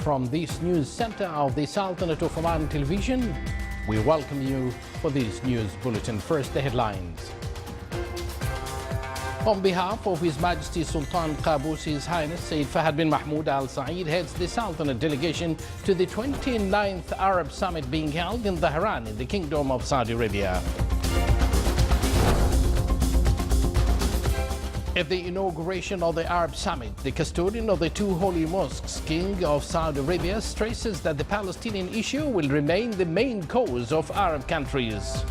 from this news center of the Sultanate of Oman Television, we welcome you for this news bulletin. First, the headlines. On behalf of His Majesty Sultan Qaboos, His Highness Sayyid Fahad bin Mahmoud Al Saeed heads the Sultanate delegation to the 29th Arab Summit being held in Tehran in the Kingdom of Saudi Arabia. At the inauguration of the Arab Summit, the custodian of the two holy mosques, King of Saudi Arabia, stresses that the Palestinian issue will remain the main cause of Arab countries.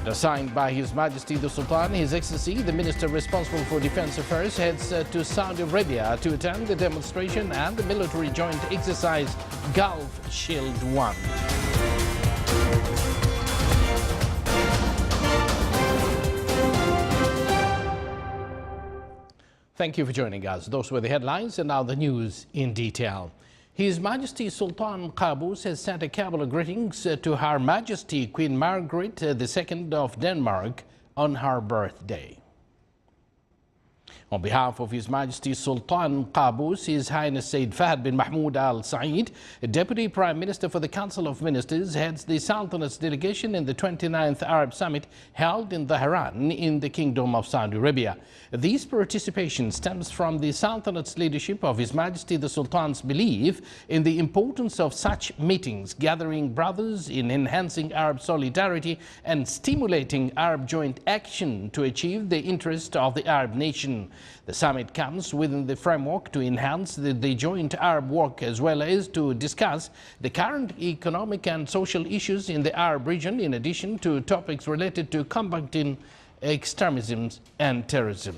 Assigned by His Majesty the Sultan, His Excellency, the Minister responsible for Defense Affairs, heads to Saudi Arabia to attend the demonstration and the military joint exercise Gulf Shield 1. Thank you for joining us. Those were the headlines, and now the news in detail. His Majesty Sultan Qaboos has sent a couple of greetings to Her Majesty Queen Margaret II of Denmark on her birthday. On behalf of His Majesty Sultan Qaboos, His Highness Sayyid Fahad bin Mahmoud Al Saeed, Deputy Prime Minister for the Council of Ministers, heads the Sultanate's delegation in the 29th Arab Summit held in Tehran in the Kingdom of Saudi Arabia. This participation stems from the Sultanate's leadership of His Majesty the Sultan's belief in the importance of such meetings, gathering brothers in enhancing Arab solidarity and stimulating Arab joint action to achieve the interest of the Arab nation. The summit comes within the framework to enhance the joint Arab work as well as to discuss the current economic and social issues in the Arab region, in addition to topics related to combating extremism and terrorism.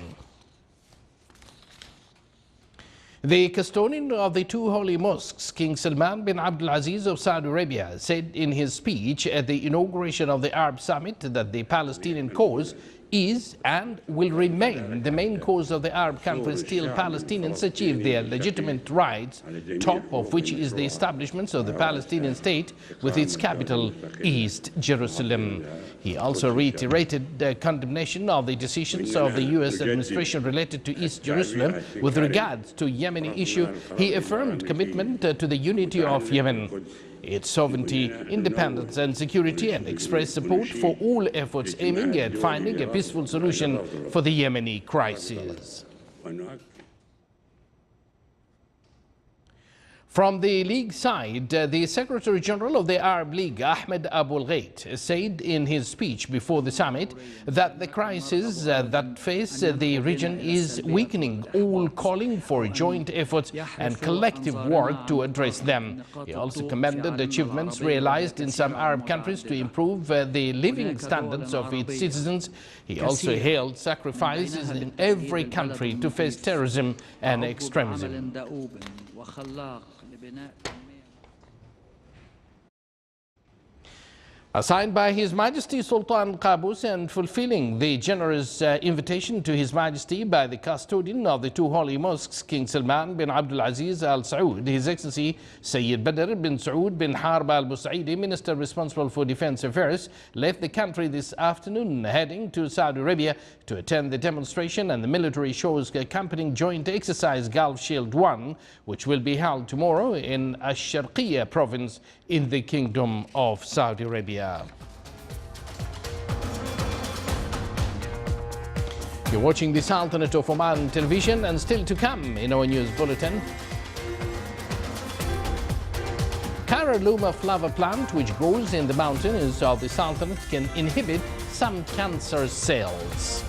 The custodian of the two holy mosques, King Salman bin Abdul Aziz of Saudi Arabia, said in his speech at the inauguration of the Arab Summit that the Palestinian cause is and will remain the main cause of the Arab countries till Palestinians achieve their legitimate rights, top of which is the establishment of the Palestinian state with its capital, East Jerusalem. He also reiterated the condemnation of the decisions of the U.S. administration related to East Jerusalem. With regards to Yemeni issue, he affirmed commitment to the unity of Yemen, its sovereignty, independence and security, and expressed support for all efforts aiming at finding a peaceful solution for the Yemeni crisis. From the League side, the Secretary General of the Arab League, Ahmed Abul Ghait, said in his speech before the summit that the crisis that face the region is weakening, all calling for joint efforts and collective work to address them. He also commended achievements realized in some Arab countries to improve the living standards of its citizens. He also hailed sacrifices in every country to face terrorism and extremism. Assigned by His Majesty Sultan Qaboos and fulfilling the generous invitation to His Majesty by the custodian of the two holy mosques, King Salman bin Abdul Aziz Al Saud, His Excellency Sayyid Badr bin Saud bin Harb Al Busaidi, Minister responsible for Defense Affairs, left the country this afternoon, heading to Saudi Arabia to attend the demonstration and the military shows accompanying joint exercise Gulf Shield 1, which will be held tomorrow in Ash-Sharqiyya province in the Kingdom of Saudi Arabia. You're watching the Sultanate of Oman Television, and still to come in our news bulletin. Caralluma flower plant, which grows in the mountains of the Sultanate, can inhibit some cancer cells.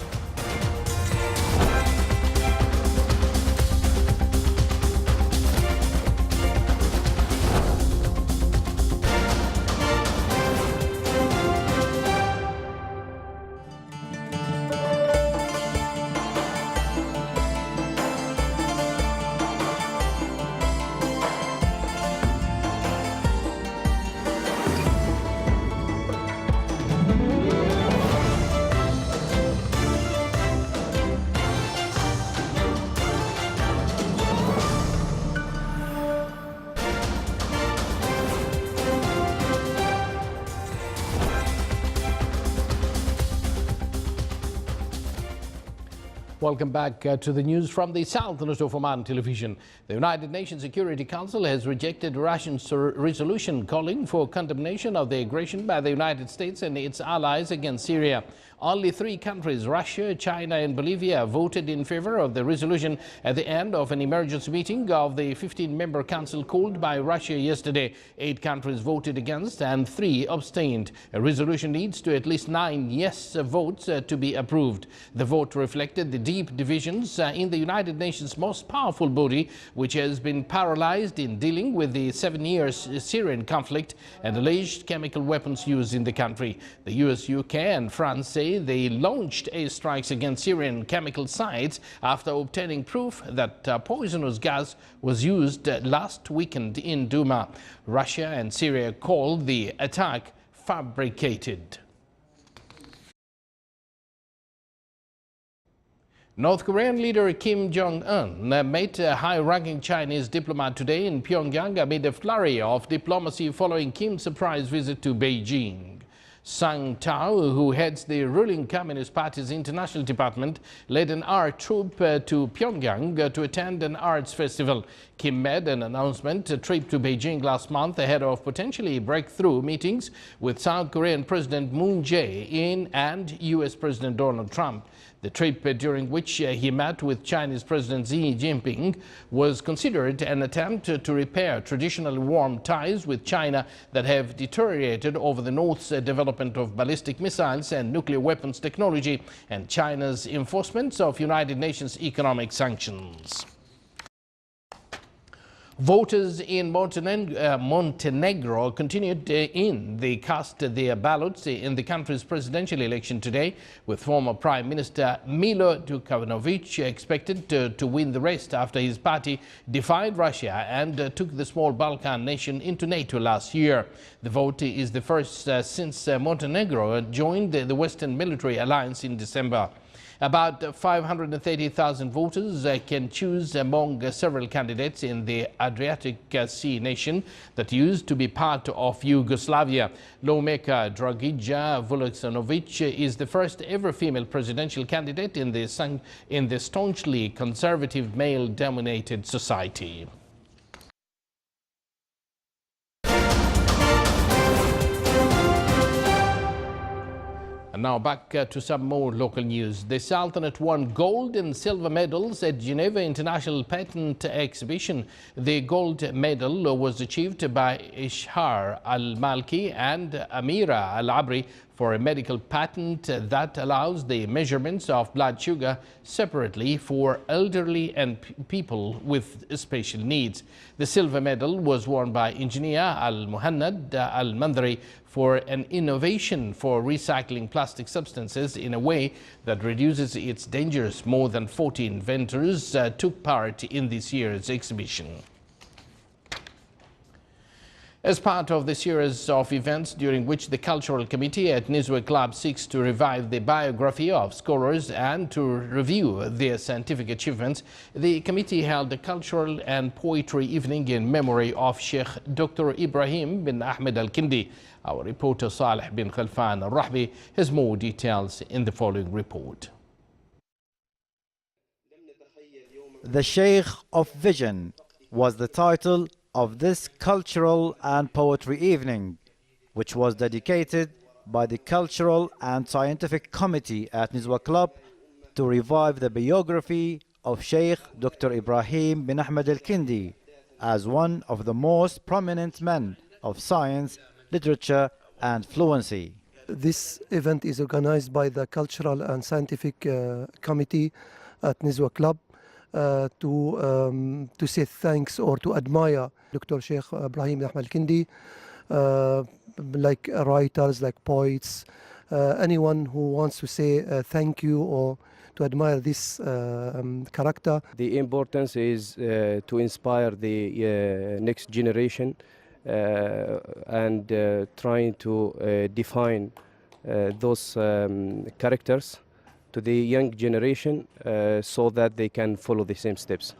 Welcome back to the news from the Sultanate of Oman television. The United Nations Security Council has rejected Russia's resolution calling for condemnation of the aggression by the United States and its allies against Syria. Only 3 countries, Russia, China and Bolivia, voted in favor of the resolution at the end of an emergency meeting of the 15-member council called by Russia yesterday. 8 countries voted against and 3 abstained. A resolution needs to at least 9 yes votes to be approved. The vote reflected the deep divisions in the United Nations' most powerful body, which has been paralyzed in dealing with the 7-year Syrian conflict and alleged chemical weapons used in the country. The US, UK and France say they launched airstrikes against Syrian chemical sites after obtaining proof that poisonous gas was used last weekend in Douma. Russia and Syria called the attack fabricated. North Korean leader Kim Jong-un met a high-ranking Chinese diplomat today in Pyongyang amid a flurry of diplomacy following Kim's surprise visit to Beijing. Sang Tao, who heads the ruling Communist Party's international department, led an art troupe to Pyongyang to attend an arts festival. Kim made an announcement trip to Beijing last month ahead of potentially breakthrough meetings with South Korean President Moon Jae-in and U.S. President Donald Trump. The trip, during which he met with Chinese President Xi Jinping, was considered an attempt to repair traditionally warm ties with China that have deteriorated over the North's development of ballistic missiles and nuclear weapons technology and China's enforcement of United Nations economic sanctions. Voters in Montenegro continued to cast their ballots in the country's presidential election today, with former Prime Minister Milo Đukanović expected to win the race after his party defied Russia and took the small Balkan nation into NATO last year. The vote is the first since Montenegro joined the Western Military Alliance in December. About 530,000 voters can choose among several candidates in the Adriatic Sea nation that used to be part of Yugoslavia. Lawmaker Dragica Vuksanović is the first ever female presidential candidate in the staunchly conservative male-dominated society. And now back to some more local news. The Sultanate won gold and silver medals at Geneva International Patent Exhibition. The gold medal was achieved by Ishar Al-Malki and Amira Al-Abri for a medical patent that allows the measurements of blood sugar separately for elderly and people with special needs. The silver medal was won by engineer Al-Muhannad Al-Mandari for an innovation for recycling plastic substances in a way that reduces its dangers. More than 40 inventors took part in this year's exhibition. As part of the series of events during which the Cultural Committee at Nizwa Club seeks to revive the biography of scholars and to review their scientific achievements, the committee held a cultural and poetry evening in memory of Sheikh Dr. Ibrahim bin Ahmed Al-Kindi. Our reporter Saleh bin Khalfan Al-Rahbi has more details in the following report. The Sheikh of Vision was the title of this cultural and poetry evening, which was dedicated by the Cultural and Scientific Committee at Nizwa Club to revive the biography of Sheikh Dr. Ibrahim bin Ahmed Al-Kindi as one of the most prominent men of science, literature and fluency. This event is organized by the Cultural and Scientific Committee at Nizwa Club to say thanks or to admire Dr. Sheikh Ibrahim bin Ahmed Al-Kindi, like writers, like poets, anyone who wants to say thank you or to admire this character. The importance is to inspire the next generation and trying to define those characters to the young generation so that they can follow the same steps.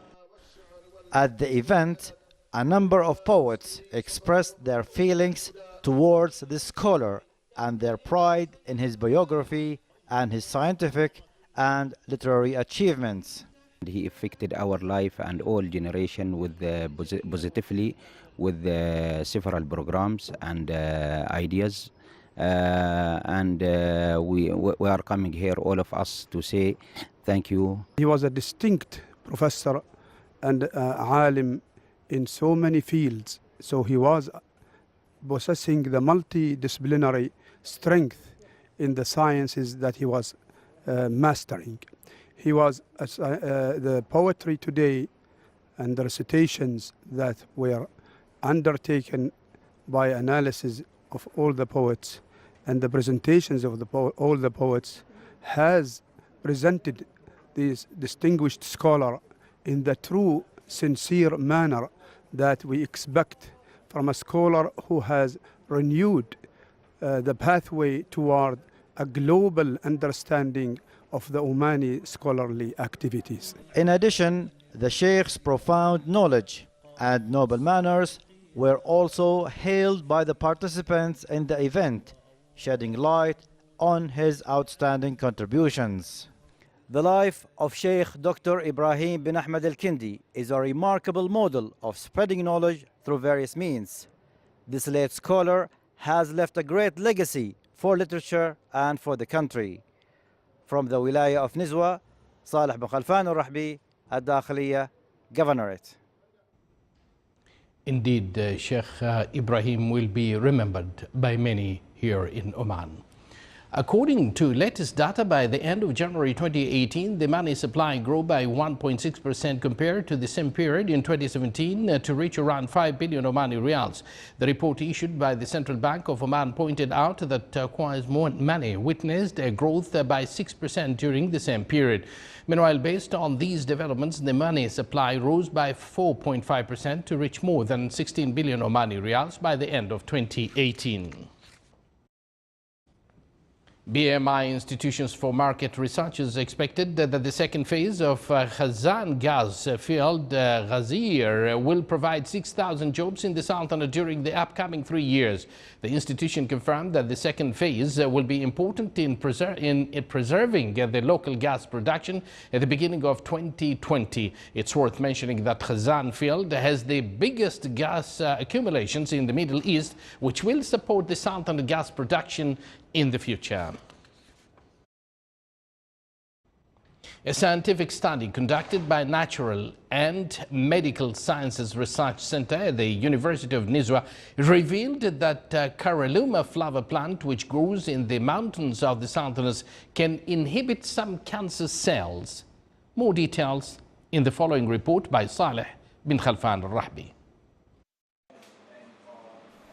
At the event, a number of poets expressed their feelings towards the scholar and their pride in his biography and his scientific and literary achievements. He affected our life and all generation with positively with several programs and ideas. We are coming here, all of us, to say thank you. He was a distinct professor and alim in so many fields. So he was possessing the multidisciplinary strength in the sciences that he was mastering. He was the poetry today and the recitations that were undertaken by analysis of all the poets and the presentations of all the poets has presented this distinguished scholar in the true, sincere manner that we expect from a scholar who has renewed the pathway toward a global understanding of the Omani scholarly activities. In addition, the Sheikh's profound knowledge and noble manners were also hailed by the participants in the event, shedding light on his outstanding contributions. The life of Sheikh Dr. Ibrahim bin Ahmed al-Kindi is a remarkable model of spreading knowledge through various means. This late scholar has left a great legacy for literature and for the country. From the Wilaya of Nizwa, Saleh bin Khalfan al-Rahbi, Ad-Dakhiliya Governorate. Indeed, Sheikh Ibrahim will be remembered by many here in Oman. According to latest data, by the end of January 2018, the money supply grew by 1.6% compared to the same period in 2017 to reach around 5 billion Omani riyals. The report issued by the Central Bank of Oman pointed out that turquoise money witnessed a growth by 6% during the same period. Meanwhile, based on these developments, the money supply rose by 4.5% to reach more than 16 billion Omani riyals by the end of 2018. BMI Institutions for Market Research is expected that the second phase of Khazan gas field Ghazir will provide 6,000 jobs in the Sultanate during the upcoming 3 years. The institution confirmed that the second phase will be important in preserving the local gas production at the beginning of 2020. It's worth mentioning that Khazan field has the biggest gas accumulations in the Middle East, which will support the Sultanate gas production in the future. A scientific study conducted by Natural and Medical Sciences Research Center at the University of Nizwa revealed that Caralluma flower plant, which grows in the mountains of the Sultanate, can inhibit some cancer cells. More details in the following report by Saleh bin Khalfan al-Rahbi.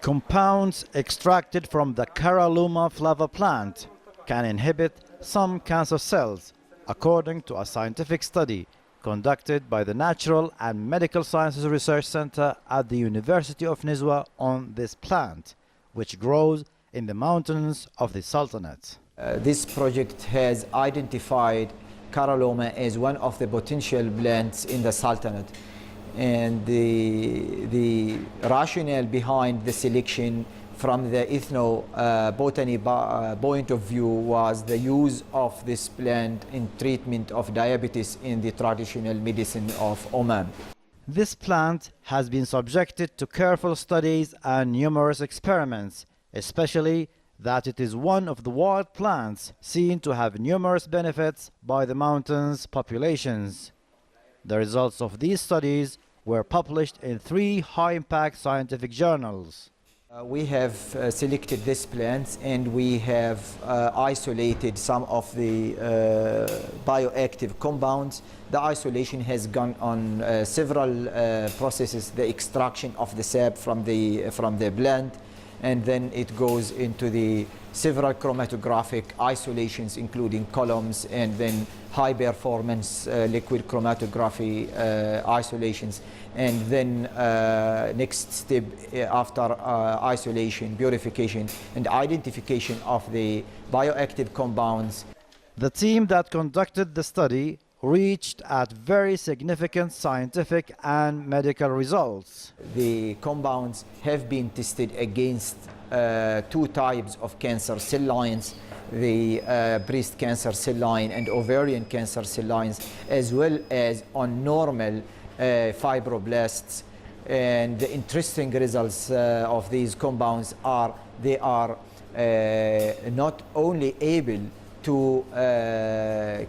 Compounds extracted from the Caralluma flower plant can inhibit some cancer cells, according to a scientific study conducted by the Natural and Medical Sciences Research Center at the University of Nizwa on this plant, which grows in the mountains of the Sultanate. This project has identified Caralluma as one of the potential plants in the Sultanate. And the rationale behind the selection from the ethnobotany point of view was the use of this plant in treatment of diabetes in the traditional medicine of Oman. This plant has been subjected to careful studies and numerous experiments, especially that it is one of the wild plants seen to have numerous benefits by the mountain's populations. The results of these studies were published in 3 high-impact scientific journals. We have selected these plants and we have isolated some of the bioactive compounds. The isolation has gone on several processes, the extraction of the sap from the plant, and then it goes into the several chromatographic isolations, including columns and then high performance liquid chromatography isolations. And then next step after isolation, purification and identification of the bioactive compounds. The team that conducted the study reached at very significant scientific and medical results. The compounds have been tested against two types of cancer cell lines, the breast cancer cell line and ovarian cancer cell lines, as well as on normal fibroblasts. And the interesting results of these compounds are they are not only able to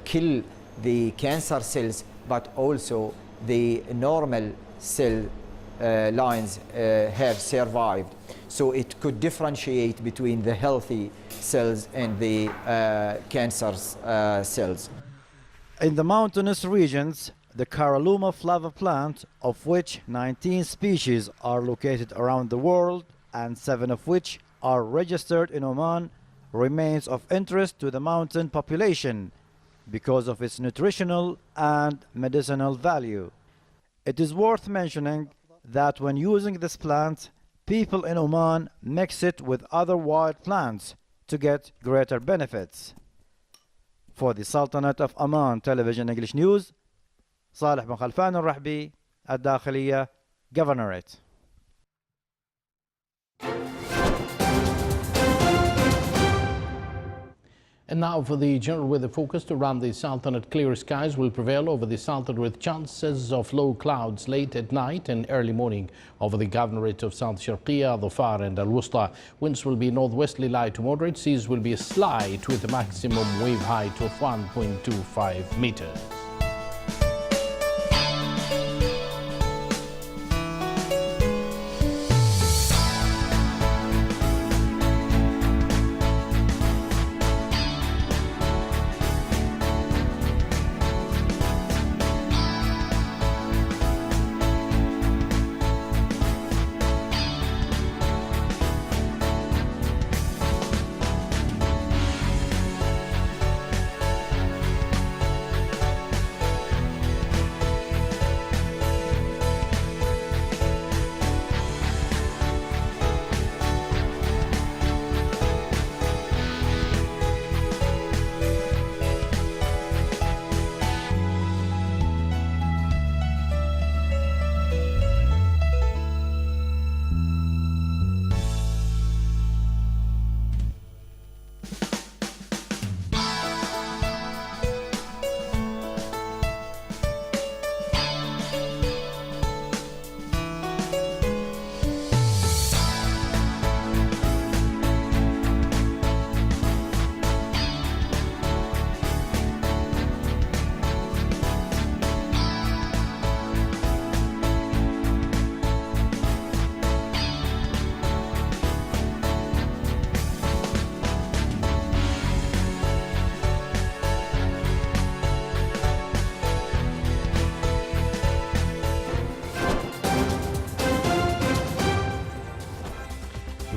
kill the cancer cells, but also the normal cell lines have survived. So it could differentiate between the healthy cells and the cancer cells. In the mountainous regions, the Caralluma flava plant, of which 19 species are located around the world and 7 of which are registered in Oman, remains of interest to the mountain population because of its nutritional and medicinal value. It is worth mentioning that when using this plant, people in Oman mix it with other wild plants to get greater benefits. For the Sultanate of Oman Television English News, صالح بن خلفان الرحبي, الداخلية, Governorate. And now for the general weather forecast around the Sultanate. Clear skies will prevail over the Sultanate with chances of low clouds late at night and early morning over the Governorate of South Sharqiya, Dhafar and Al-Wusta. Winds will be northwesterly light to moderate. Seas will be slight with a maximum wave height of 1.25 meters.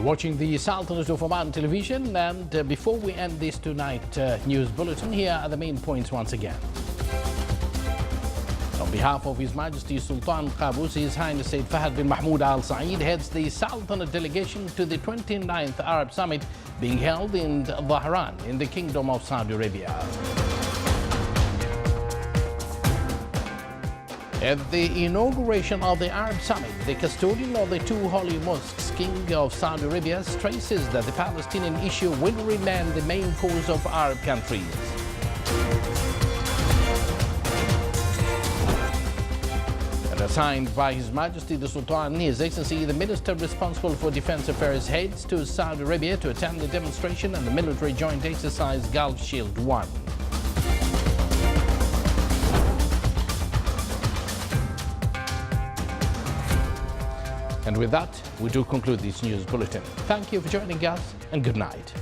Watching the Sultanate of Oman television, and before we end this tonight news bulletin, here are the main points once again. On behalf of His Majesty Sultan Qaboos, His Highness Sayyid Fahad bin Mahmoud Al Saeed heads the Sultanate delegation to the 29th Arab Summit being held in Dhahran in the Kingdom of Saudi Arabia. At the inauguration of the Arab Summit, the custodian of the two holy mosques, King of Saudi Arabia, stresses that the Palestinian issue will remain the main cause of Arab countries. And assigned by His Majesty the Sultan, His Excellency the Minister responsible for Defense Affairs heads to Saudi Arabia to attend the demonstration and the military joint exercise Gulf Shield 1. And with that, we do conclude this news bulletin. Thank you for joining us, and good night.